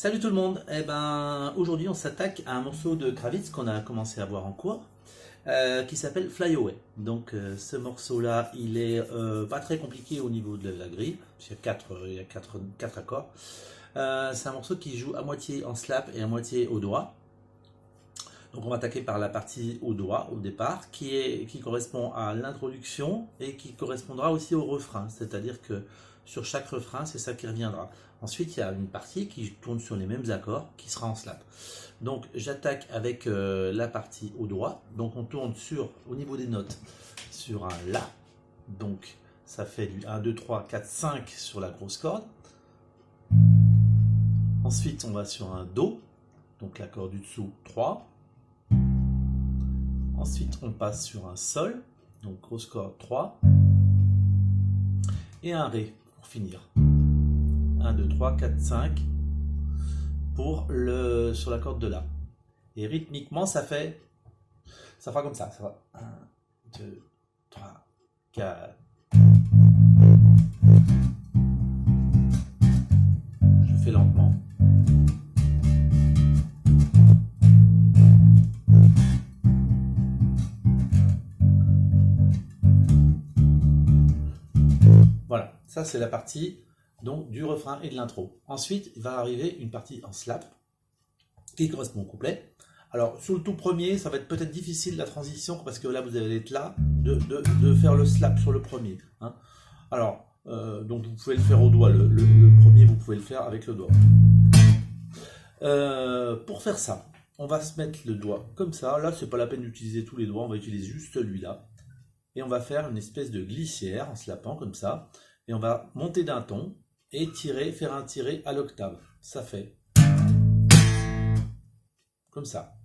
Salut tout le monde. Aujourd'hui on s'attaque à un morceau de Kravitz qu'on a commencé à voir en cours, qui s'appelle Fly Away. Donc ce morceau-là, il est pas très compliqué au niveau de la grille. Il y a quatre accords. C'est un morceau qui joue à moitié en slap et à moitié au doigt. Donc on va attaquer par la partie au doigt au départ, qui correspond à l'introduction et qui correspondra aussi au refrain. C'est-à-dire que sur chaque refrain, c'est ça qui reviendra. Ensuite, il y a une partie qui tourne sur les mêmes accords, qui sera en slap. Donc j'attaque avec la partie au doigt. Donc on tourne au niveau des notes, sur un La. Donc ça fait du 1, 2, 3, 4, 5 sur la grosse corde. Ensuite, on va sur un Do. Donc l'accord du dessous, 3. Ensuite, on passe sur un Sol, donc grosse corde 3, et un Ré pour finir. 1, 2, 3, 4, 5 sur la corde de La. Et rythmiquement, ça fera comme ça. Ça va 1, 2, 3, 4. Je fais lentement. Voilà, ça c'est la partie donc, du refrain et de l'intro. Ensuite, il va arriver une partie en slap qui correspond au couplet. Alors, sur le tout premier, ça va être peut-être difficile la transition parce que là, vous allez être là de faire le slap sur le premier. Hein. Alors, donc vous pouvez le faire au doigt. Le premier, vous pouvez le faire avec le doigt. Pour faire ça, on va se mettre le doigt comme ça. Là, c'est pas la peine d'utiliser tous les doigts, on va utiliser juste celui-là. Et on va faire une espèce de glissière en slapant comme ça. Et on va monter d'un ton et faire un tiré à l'octave. Ça fait comme ça.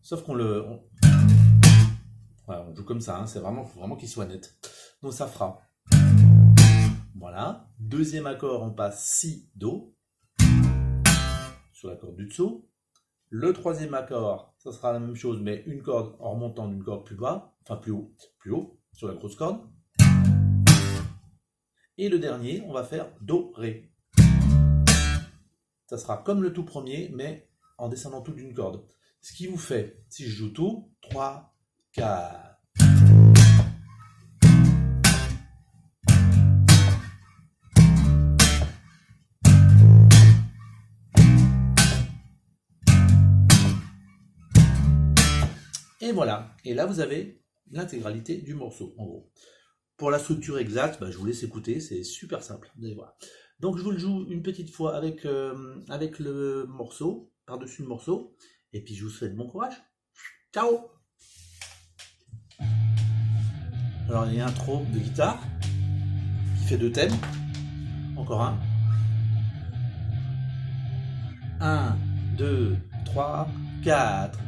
Sauf qu'on voilà, on joue comme ça, hein, c'est vraiment qu'il soit net. Donc ça fera. Voilà. Deuxième accord, on passe Si, Do sur la corde du dessous. Le troisième accord, ça sera la même chose, mais une corde en remontant d'une corde plus bas, enfin plus haut, sur la grosse corde. Et le dernier, on va faire Do, Ré. Ça sera comme le tout premier, mais en descendant tout d'une corde. Ce qui vous fait, si je joue tout, 3, 4. Et voilà. Et là, vous avez l'intégralité du morceau, en gros. Pour la structure exacte, je vous laisse écouter, c'est super simple, vous allez voir. Donc je vous le joue une petite fois avec le morceau, par-dessus le morceau, et puis je vous souhaite bon courage. Ciao! Alors il y a un intro de guitare, qui fait 2 thèmes, encore un. 1, 2, 3, 4.